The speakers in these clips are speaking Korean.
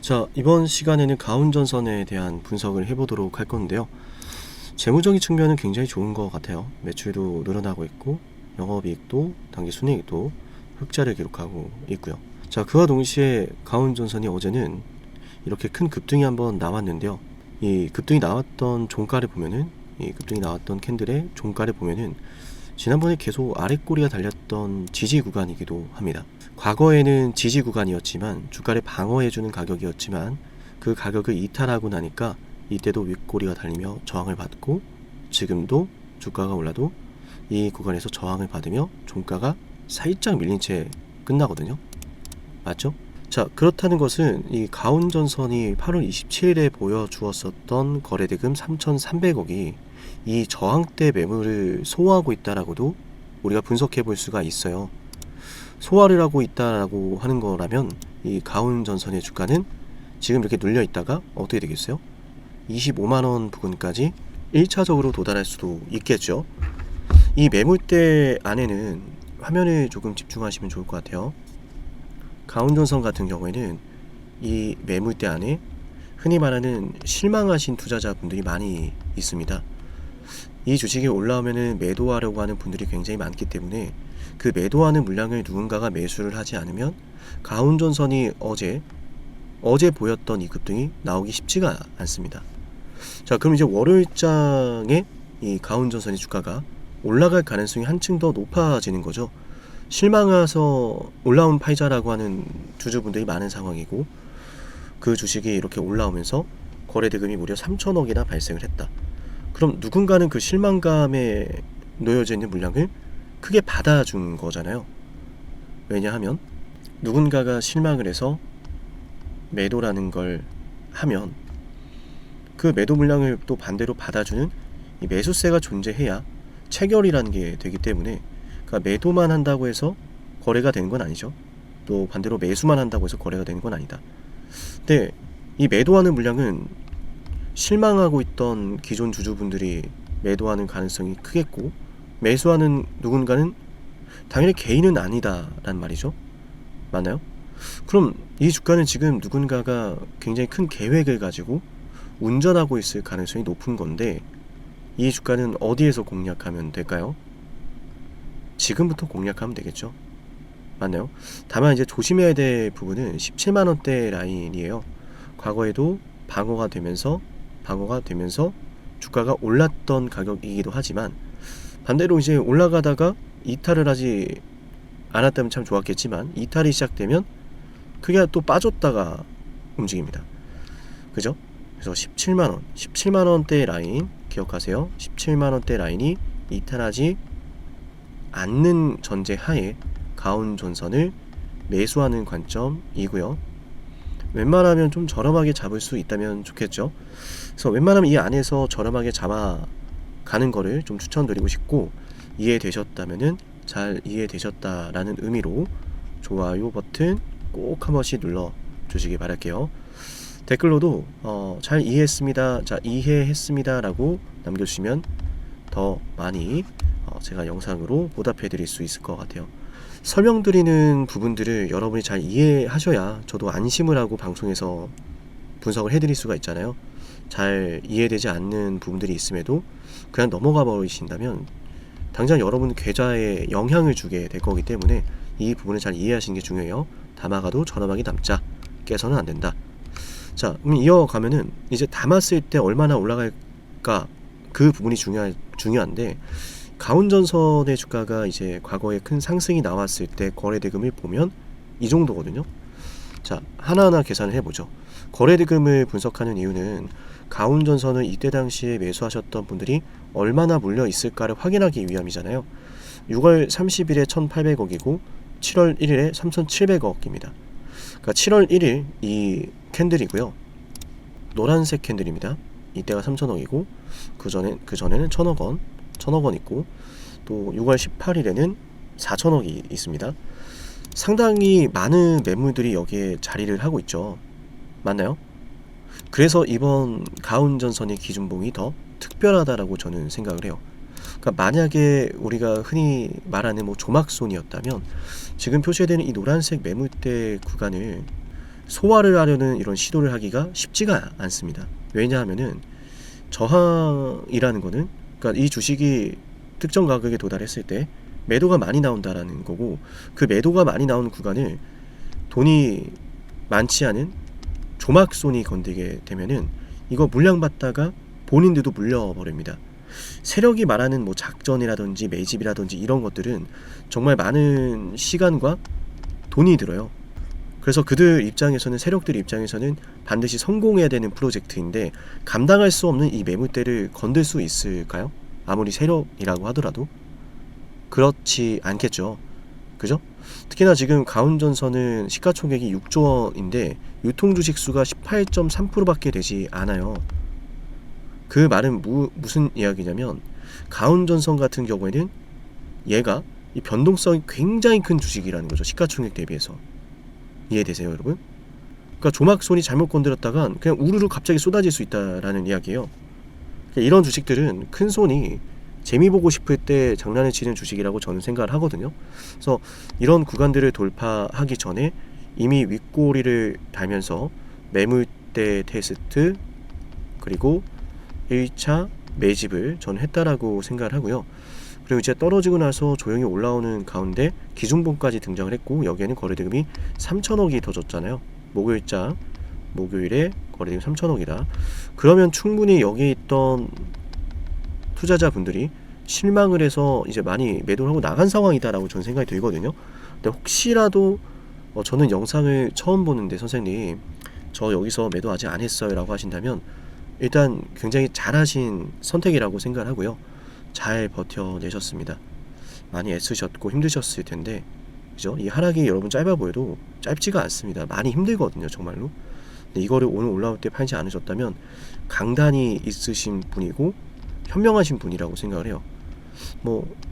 자, 이번 시간에는 가운전선에 대한 분석을 해보도록 할 건데요. 재무적인 측면은 굉장히 좋은 것 같아요. 매출도 늘어나고 있고 영업이익도 당기 순이익도 흑자를 기록하고 있고요. 자, 그와 동시에 가운전선이 어제는 이렇게 큰 급등이 한번 나왔는데요. 이 급등이 나왔던 종가를 보면은, 이 급등이 나왔던 캔들의 종가를 보면은 지난번에 계속 아랫꼬리가 달렸던 지지 구간이기도 합니다. 과거에는 지지 구간이었지만 주가를 방어해주는 가격이었지만 그 가격을 이탈하고 나니까 이때도 윗꼬리가 달리며 저항을 받고, 지금도 주가가 올라도 이 구간에서 저항을 받으며 종가가 살짝 밀린 채 끝나거든요. 맞죠? 자, 그렇다는 것은 이 가운전선이 8월 27일에 보여주었었던 거래대금 3,300억이 이 저항대 매물을 소화하고 있다라고도 우리가 분석해 볼 수가 있어요. 소화를 하고 있다라고 하는 거라면 이 가운전선의 주가는 지금 이렇게 눌려 있다가 어떻게 되겠어요? 25만원 부근까지 1차적으로 도달할 수도 있겠죠. 이 매물대 안에는 화면을 조금 집중하시면 좋을 것 같아요. 가운전선 같은 경우에는 이 매물대 안에 흔히 말하는 실망하신 투자자분들이 많이 있습니다. 이 주식이 올라오면은 매도하려고 하는 분들이 굉장히 많기 때문에 그 매도하는 물량을 누군가가 매수를 하지 않으면 가운전선이 어제 보였던 이 급등이 나오기 쉽지가 않습니다. 자, 그럼 이제 월요일장에 이 가운전선의 주가가 올라갈 가능성이 한층 더 높아지는 거죠. 실망해서 올라온 파이자라고 하는 주주분들이 많은 상황이고, 그 주식이 이렇게 올라오면서 거래대금이 무려 3천억이나 발생을 했다. 그럼 누군가는 그 실망감에 놓여져 있는 물량을 크게 받아준 거잖아요. 왜냐하면 누군가가 실망을 해서 매도라는 걸 하면 그 매도 물량을 또 반대로 받아주는 이 매수세가 존재해야 체결이라는 게 되기 때문에, 그러니까 매도만 한다고 해서 거래가 되는 건 아니죠. 또 반대로 매수만 한다고 해서 거래가 되는 건 아니다. 근데 이 매도하는 물량은 실망하고 있던 기존 주주분들이 매도하는 가능성이 크겠고, 매수하는 누군가는 당연히 개인은 아니다란 말이죠. 맞나요? 그럼 이 주가는 지금 누군가가 굉장히 큰 계획을 가지고 운전하고 있을 가능성이 높은 건데, 이 주가는 어디에서 공략하면 될까요? 지금부터 공략하면 되겠죠. 맞나요? 다만 이제 조심해야 될 부분은 17만원대 라인이에요. 과거에도 방어가 되면서 주가가 올랐던 가격이기도 하지만, 반대로 이제 올라가다가 이탈을 하지 않았다면 참 좋았겠지만 이탈이 시작되면 그게 또 빠졌다가 움직입니다. 그죠? 그래서 17만원대 라인 기억하세요. 17만원대 라인이 이탈하지 않는 전제 하에 가운전선을 매수하는 관점이고요. 웬만하면 좀 저렴하게 잡을 수 있다면 좋겠죠. 그래서 웬만하면 이 안에서 저렴하게 잡아가는 거를 좀 추천드리고 싶고, 이해되셨다면은 잘 이해되셨다라는 의미로 좋아요 버튼 꼭 한 번씩 눌러 주시기 바랄게요. 댓글로도 잘 이해했습니다, 자 이해했습니다 라고 남겨주시면 더 많이 제가 영상으로 보답해 드릴 수 있을 것 같아요. 설명드리는 부분들을 여러분이 잘 이해하셔야 저도 안심을 하고 방송에서 분석을 해드릴 수가 있잖아요. 잘 이해되지 않는 부분들이 있음에도 그냥 넘어가 버리신다면 당장 여러분 계좌에 영향을 주게 될 거기 때문에 이 부분을 잘 이해하시는 게 중요해요. 담아가도 저렴하게 담자, 깨서는 안 된다. 자, 그럼 이어가면은 이제 담았을 때 얼마나 올라갈까, 그 부분이 중요한데, 가운전선의 주가가 이제 과거에 큰 상승이 나왔을 때 거래대금을 보면 이 정도거든요. 자, 하나하나 계산을 해보죠. 거래대금을 분석하는 이유는 가운전선을 이때 당시에 매수하셨던 분들이 얼마나 물려 있을까를 확인하기 위함이잖아요. 6월 30일에 1,800억이고 7월 1일에 3,700억입니다. 그러니까 7월 1일 이 캔들이고요. 노란색 캔들입니다. 이때가 3,000억이고 그 전에는 1,000억 원 있고, 또 6월 18일에는 4,000억이 있습니다. 상당히 많은 매물들이 여기에 자리를 하고 있죠. 맞나요? 그래서 이번 가운전선의 기준봉이 더 특별하다라고 저는 생각을 해요. 그러니까 만약에 우리가 흔히 말하는 조막손이었다면 지금 표시되는 이 노란색 매물대 구간을 소화를 하려는 이런 시도를 하기가 쉽지가 않습니다. 왜냐하면은 저항이라는 거는, 그러니까 이 주식이 특정 가격에 도달했을 때 매도가 많이 나온다라는 거고, 그 매도가 많이 나오는 구간을 돈이 많지 않은 조막손이 건들게 되면은 이거 물량받다가 본인들도 물려버립니다. 세력이 말하는 뭐 작전이라든지 매집이라든지 이런 것들은 정말 많은 시간과 돈이 들어요. 그래서 그들 입장에서는, 세력들 입장에서는 반드시 성공해야 되는 프로젝트인데 감당할 수 없는 이 매물대를 건들 수 있을까요? 아무리 세력이라고 하더라도 그렇지 않겠죠. 그죠? 특히나 지금 가운전선은 시가총액이 6조 원인데 유통주식 수가 18.3%밖에 되지 않아요. 그 말은 무슨 이야기냐면, 가운전선 같은 경우에는 얘가 이 변동성이 굉장히 큰 주식이라는 거죠. 시가총액 대비해서. 이해되세요, 여러분? 그러니까 조막손이 잘못 건드렸다간 그냥 우르르 갑자기 쏟아질 수 있다라는 이야기예요. 그러니까 이런 주식들은 큰 손이 재미 보고 싶을 때 장난을 치는 주식이라고 저는 생각을 하거든요. 그래서 이런 구간들을 돌파하기 전에 이미 윗꼬리를 달면서 매물대 테스트 그리고 1차 매집을 저는 했다라고 생각을 하고요. 그리고 이제 떨어지고 나서 조용히 올라오는 가운데 기준봉까지 등장을 했고, 여기에는 거래대금이 3천억이 더 줬잖아요. 목요일에 거래대금 3천억이다. 그러면 충분히 여기에 있던 투자자분들이 실망을 해서 이제 많이 매도를 하고 나간 상황이다라고 저는 생각이 들거든요. 근데 혹시라도 저는 영상을 처음 보는데 선생님 저 여기서 매도 아직 안 했어요 라고 하신다면, 일단 굉장히 잘하신 선택이라고 생각을 하고요. 잘 버텨내셨습니다. 많이 애쓰셨고 힘드셨을 텐데, 그죠? 이 하락이 여러분 짧아 보여도 짧지가 않습니다. 많이 힘들거든요, 정말로. 근데 이거를 오늘 올라올 때 팔지 않으셨다면 강단이 있으신 분이고 현명하신 분이라고 생각을 해요.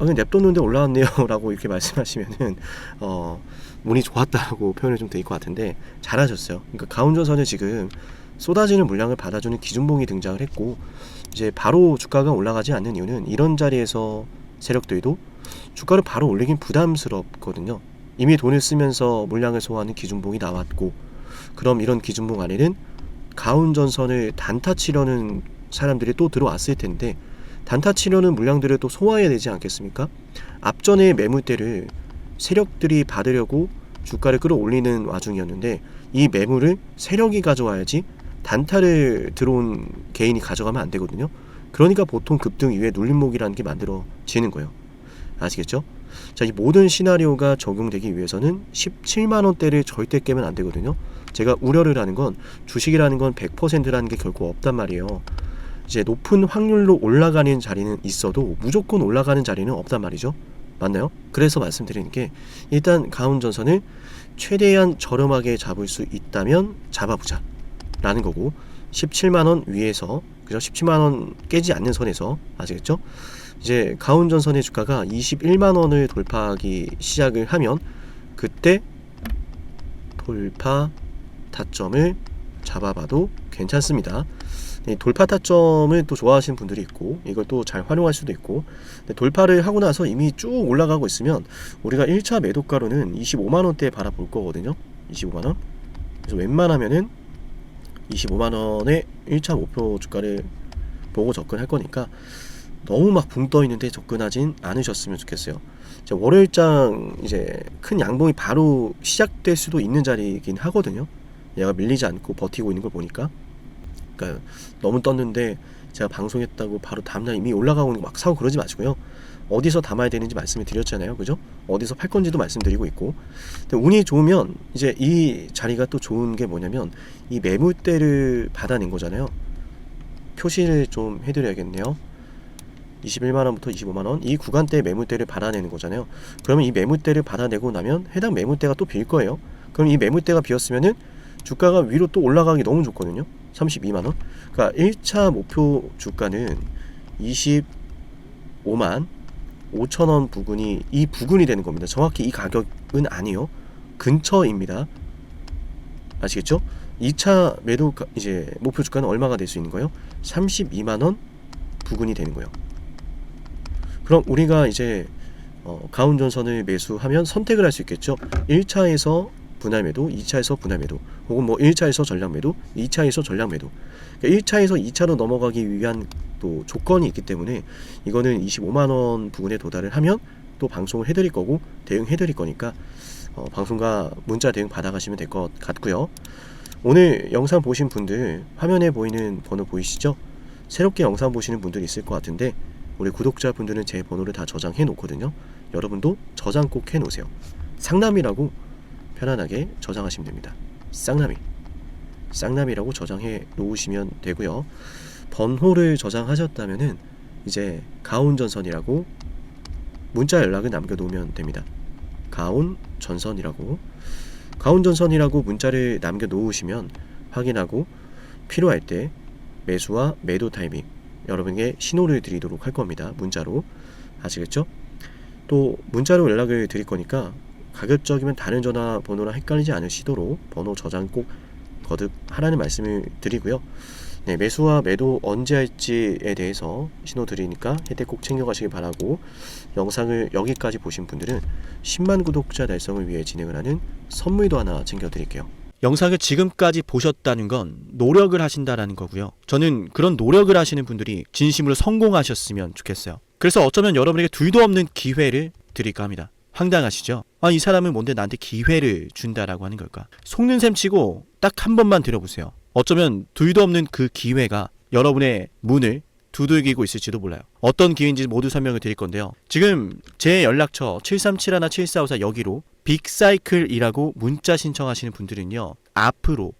그냥 냅뒀는데 올라왔네요 라고 이렇게 말씀하시면은 운이 좋았다라고 표현을 좀 드릴 것 같은데, 잘하셨어요. 그러니까 가운전선에 지금 쏟아지는 물량을 받아주는 기준봉이 등장을 했고, 이제 바로 주가가 올라가지 않는 이유는 이런 자리에서 세력들도 주가를 바로 올리긴 부담스럽거든요. 이미 돈을 쓰면서 물량을 소화하는 기준봉이 나왔고, 그럼 이런 기준봉 안에는 가운전선을 단타 치려는 사람들이 또 들어왔을 텐데, 단타 치려는 물량들을 또 소화해야 되지 않겠습니까? 앞전에 매물대를 세력들이 받으려고 주가를 끌어올리는 와중이었는데, 이 매물을 세력이 가져와야지 단타를 들어온 개인이 가져가면 안 되거든요. 그러니까 보통 급등 이후에 눌림목이라는 게 만들어지는 거예요. 아시겠죠? 자, 이 모든 시나리오가 적용되기 위해서는 17만원대를 절대 깨면 안 되거든요. 제가 우려를 하는 건, 주식이라는 건 100%라는 게 결코 없단 말이에요. 이제 높은 확률로 올라가는 자리는 있어도 무조건 올라가는 자리는 없단 말이죠. 맞나요? 그래서 말씀드리는 게, 일단 가운전선을 최대한 저렴하게 잡을 수 있다면 잡아보자 라는 거고, 17만원 위에서, 그죠? 17만원 깨지 않는 선에서, 아시겠죠? 이제 가운전선의 주가가 21만원을 돌파하기 시작을 하면 그때 돌파 타점을 잡아봐도 괜찮습니다. 돌파 타점을 또 좋아하시는 분들이 있고, 이걸 또 잘 활용할 수도 있고, 근데 돌파를 하고 나서 이미 쭉 올라가고 있으면 우리가 1차 매도가로는 25만원대에 바라볼 거거든요. 25만원. 그래서 웬만하면은 25만원의 1차 목표 주가를 보고 접근할 거니까 너무 막 붕 떠 있는데 접근하진 않으셨으면 좋겠어요. 월요일장 이제 큰 양봉이 바로 시작될 수도 있는 자리이긴 하거든요. 얘가 밀리지 않고 버티고 있는 걸 보니까. 그러니까 너무 떴는데 제가 방송했다고 바로 다음날 이미 올라가고 있는 거 막 사고 그러지 마시고요. 어디서 담아야 되는지 말씀을 드렸잖아요. 그죠? 어디서 팔 건지도 말씀드리고 있고. 근데 운이 좋으면 이제 이 자리가 또 좋은 게 뭐냐면, 이 매물대를 받아낸 거잖아요. 표시를 좀 해드려야겠네요. 21만원부터 25만원 이 구간대의 매물대를 받아내는 거잖아요. 그러면 이 매물대를 받아내고 나면 해당 매물대가 또 빌 거예요. 그럼 이 매물대가 비었으면은 주가가 위로 또 올라가기 너무 좋거든요. 32만원. 그러니까 1차 목표 주가는 25만 5천원 부근이 이 부근이 되는 겁니다. 정확히 이 가격은 아니요. 근처입니다. 아시겠죠? 2차 매도 이제 목표 주가는 얼마가 될 수 있는 거예요? 32만원 부근이 되는 거예요. 그럼 우리가 이제 가운전선을 매수하면 선택을 할 수 있겠죠. 1차에서 분할 매도, 2차에서 분할 매도, 혹은 뭐 1차에서 전량 매도, 2차에서 전량 매도. 그러니까 1차에서 2차로 넘어가기 위한 또 조건이 있기 때문에 이거는 25만원 부근에 도달을 하면 또 방송을 해드릴 거고 대응해드릴 거니까 방송과 문자 대응 받아가시면 될 것 같고요. 오늘 영상 보신 분들 화면에 보이는 번호 보이시죠? 새롭게 영상 보시는 분들 있을 것 같은데 우리 구독자분들은 제 번호를 다 저장해 놓거든요. 여러분도 저장 꼭 해 놓으세요. 상남이라고 편안하게 저장하시면 됩니다. 쌍남이라고 저장해 놓으시면 되고요. 번호를 저장하셨다면은 이제 가온전선이라고 문자 연락을 남겨놓으면 됩니다. 가온전선이라고 문자를 남겨놓으시면 확인하고 필요할 때 매수와 매도 타이밍 여러분에게 신호를 드리도록 할 겁니다. 문자로. 아시겠죠? 또 문자로 연락을 드릴 거니까 가급적이면 다른 전화번호랑 헷갈리지 않으시도록 번호 저장 꼭 거듭 하라는 말씀을 드리고요. 네, 매수와 매도 언제 할지에 대해서 신호 드리니까 혜택 꼭 챙겨가시기 바라고, 영상을 여기까지 보신 분들은 10만 구독자 달성을 위해 진행을 하는 선물도 하나 챙겨드릴게요. 영상을 지금까지 보셨다는 건 노력을 하신다라는 거고요. 저는 그런 노력을 하시는 분들이 진심으로 성공하셨으면 좋겠어요. 그래서 어쩌면 여러분에게 둘도 없는 기회를 드릴까 합니다. 황당하시죠? 이 사람은 뭔데 나한테 기회를 준다라고 하는 걸까? 속는 셈 치고 딱 한 번만 들어보세요. 어쩌면 둘도 없는 그 기회가 여러분의 문을 두들기고 있을지도 몰라요. 어떤 기회인지 모두 설명을 드릴 건데요. 지금 제 연락처 737-7454 여기로 빅사이클이라고 문자 신청하시는 분들은요, 앞으로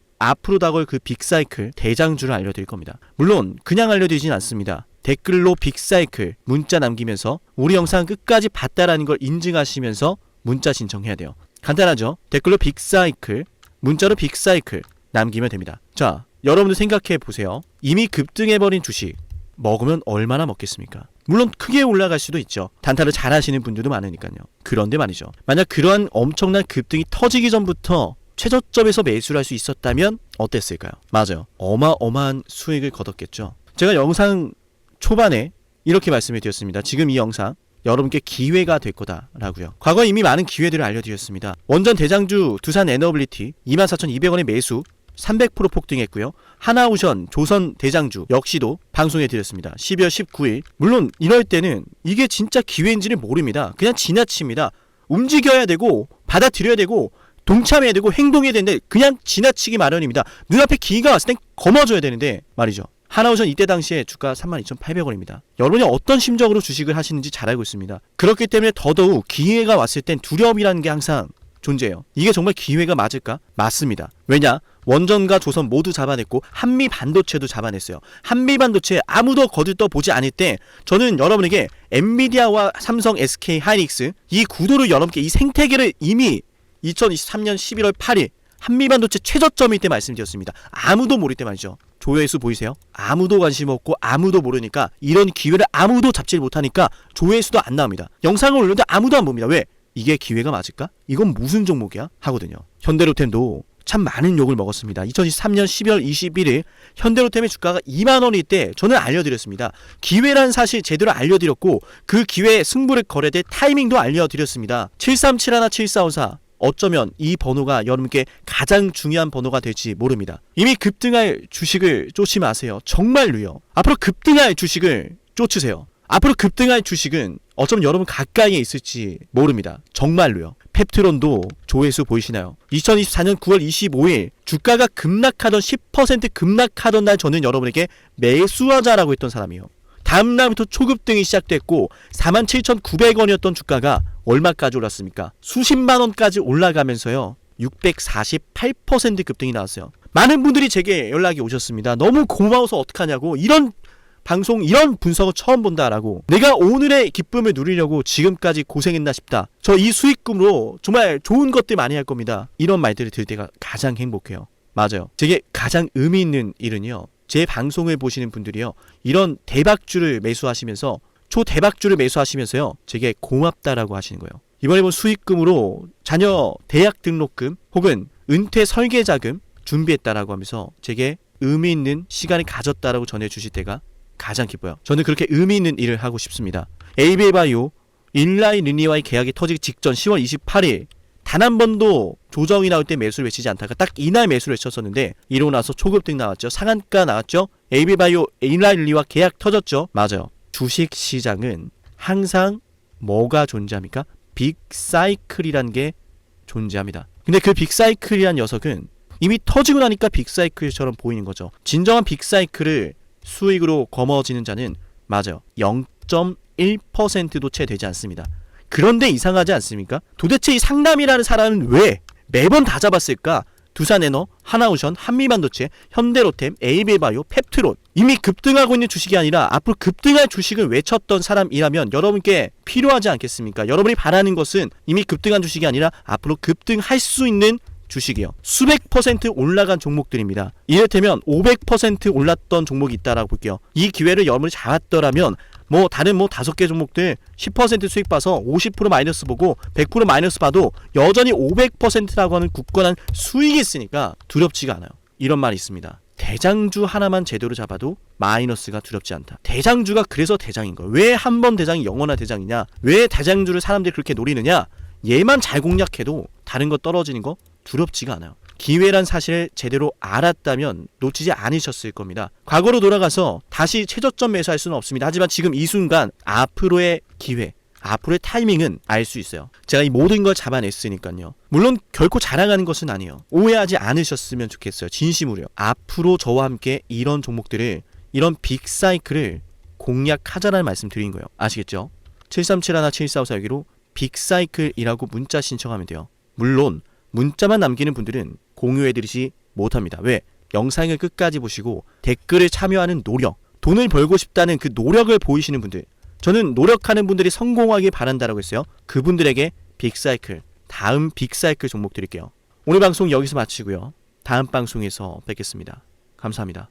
다가올 그 빅사이클 대장주를 알려드릴 겁니다. 물론 그냥 알려드리진 않습니다. 댓글로 빅사이클 문자 남기면서 우리 영상 끝까지 봤다라는 걸 인증하시면서 문자 신청해야 돼요. 간단하죠? 댓글로 빅사이클, 문자로 빅사이클 남기면 됩니다. 자, 여러분들 생각해 보세요. 이미 급등해버린 주식 먹으면 얼마나 먹겠습니까? 물론 크게 올라갈 수도 있죠. 단타를 잘 하시는 분들도 많으니까요. 그런데 말이죠, 만약 그러한 엄청난 급등이 터지기 전부터 최저점에서 매수를 할 수 있었다면 어땠을까요? 맞아요. 어마어마한 수익을 거뒀겠죠. 제가 영상 초반에 이렇게 말씀을 드렸습니다. 지금 이 영상 여러분께 기회가 될 거다라고요. 과거에 이미 많은 기회들을 알려드렸습니다. 원전 대장주 두산 에너빌리티 24,200원에 매수 300% 폭등했고요. 하나오션 조선 대장주 역시도 방송해 드렸습니다. 12월 19일. 물론 이럴 때는 이게 진짜 기회인지를 모릅니다. 그냥 지나칩니다. 움직여야 되고 받아들여야 되고 동참해야 되고 행동해야 되는데 그냥 지나치기 마련입니다. 눈앞에 기회가 왔을 땐 거머줘야 되는데 말이죠. 하나오션 이때 당시에 주가 32,800원입니다. 여러분이 어떤 심정으로 주식을 하시는지 잘 알고 있습니다. 그렇기 때문에 더더욱 기회가 왔을 땐 두려움이라는 게 항상 존재해요. 이게 정말 기회가 맞을까? 맞습니다. 왜냐? 원전과 조선 모두 잡아냈고 한미 반도체도 잡아냈어요. 한미 반도체 아무도 거들떠 보지 않을 때 저는 여러분에게 엔비디아와 삼성, SK 하이닉스 이 구도를 여러분께 이 생태계를 이미 2023년 11월 8일 한미 반도체 최저점일 때 말씀드렸습니다. 아무도 모를 때 말이죠. 조회수 보이세요? 아무도 관심 없고 아무도 모르니까 이런 기회를 아무도 잡지 못하니까 조회수도 안 나옵니다. 영상을 올렸는데 아무도 안 봅니다. 왜? 이게 기회가 맞을까? 이건 무슨 종목이야? 하거든요. 현대로템도 참 많은 욕을 먹었습니다. 2023년 12월 21일 현대로템의 주가가 2만원일 때 저는 알려드렸습니다. 기회란 사실 제대로 알려드렸고 그 기회에 승부를 걸어야 될 타이밍도 알려드렸습니다. 737-7454 어쩌면 이 번호가 여러분께 가장 중요한 번호가 될지 모릅니다. 이미 급등할 주식을 쫓지 마세요. 정말로요. 앞으로 급등할 주식을 쫓으세요. 앞으로 급등할 주식은 어쩌면 여러분 가까이에 있을지 모릅니다. 정말로요. 펩트론도 조회수 보이시나요? 2024년 9월 25일 주가가 급락하던 10% 급락하던 날 저는 여러분에게 매수하자라고 했던 사람이에요. 다음 날부터 초급등이 시작됐고 47,900원이었던 주가가 얼마까지 올랐습니까? 수십만 원까지 올라가면서요. 648% 급등이 나왔어요. 많은 분들이 제게 연락이 오셨습니다. 너무 고마워서 어떡하냐고. 이런 방송, 이런 분석을 처음 본다라고. 내가 오늘의 기쁨을 누리려고 지금까지 고생했나 싶다. 저 이 수익금으로 정말 좋은 것들 많이 할 겁니다. 이런 말들을 들을 때가 가장 행복해요. 맞아요. 제게 가장 의미 있는 일은요, 제 방송을 보시는 분들이요, 이런 대박주를 매수하시면서 초대박주를 매수하시면서요, 제게 고맙다라고 하시는 거예요. 이번에 본 수익금으로 자녀 대학 등록금 혹은 은퇴 설계자금 준비했다라고 하면서 제게 의미 있는 시간을 가졌다라고 전해주실 때가 가장 기뻐요. 저는 그렇게 의미 있는 일을 하고 싶습니다. ABL바이오 인라이 리니와의 계약이 터지기 직전 10월 28일 단 한 번도 조정이 나올 때 매수를 외치지 않다가 딱 이날 매수를 외쳤었는데 이러고 나서 초급등 나왔죠. 상한가 나왔죠. AB바이오 인라일리와 계약 터졌죠. 맞아요. 주식 시장은 항상 뭐가 존재합니까? 빅사이클이란 게 존재합니다. 근데 그 빅사이클이란 녀석은 이미 터지고 나니까 빅사이클처럼 보이는 거죠. 진정한 빅사이클을 수익으로 거머쥐는 자는 맞아요. 0.1%도 채 되지 않습니다. 그런데 이상하지 않습니까? 도대체 이 상남이라는 사람은 왜 매번 다 잡았을까? 두산에너, 하나오션, 한미반도체, 현대로템, AB바이오, 펩트론 이미 급등하고 있는 주식이 아니라 앞으로 급등할 주식을 외쳤던 사람이라면 여러분께 필요하지 않겠습니까? 여러분이 바라는 것은 이미 급등한 주식이 아니라 앞으로 급등할 수 있는 주식이요. 수백 퍼센트 올라간 종목들입니다. 이를테면 500% 올랐던 종목이 있다라고 볼게요. 이 기회를 여러분이 잡았더라면 다른 5개 종목들 10% 수익 봐서 50% 마이너스 보고 100% 마이너스 봐도 여전히 500%라고 하는 굳건한 수익이 있으니까 두렵지가 않아요. 이런 말이 있습니다. 대장주 하나만 제대로 잡아도 마이너스가 두렵지 않다. 대장주가 그래서 대장인 거예요. 왜 한 번 대장이 영원한 대장이냐? 왜 대장주를 사람들이 그렇게 노리느냐? 얘만 잘 공략해도 다른 거 떨어지는 거 두렵지가 않아요. 기회란 사실을 제대로 알았다면 놓치지 않으셨을 겁니다. 과거로 돌아가서 다시 최저점 매수할 수는 없습니다. 하지만 지금 이 순간 앞으로의 기회, 앞으로의 타이밍은 알 수 있어요. 제가 이 모든 걸 잡아냈으니까요. 물론 결코 자랑하는 것은 아니에요. 오해하지 않으셨으면 좋겠어요. 진심으로요. 앞으로 저와 함께 이런 종목들을, 이런 빅사이클을 공략하자라는 말씀 드린 거예요. 아시겠죠? 737-17454여기로 빅사이클이라고 문자 신청하면 돼요. 물론 문자만 남기는 분들은 공유해드리지 못합니다. 왜? 영상을 끝까지 보시고 댓글을 참여하는 노력, 돈을 벌고 싶다는 그 노력을 보이시는 분들, 저는 노력하는 분들이 성공하길 바란다라고 했어요. 그분들에게 빅사이클, 다음 빅사이클 종목 드릴게요. 오늘 방송 여기서 마치고요. 다음 방송에서 뵙겠습니다. 감사합니다.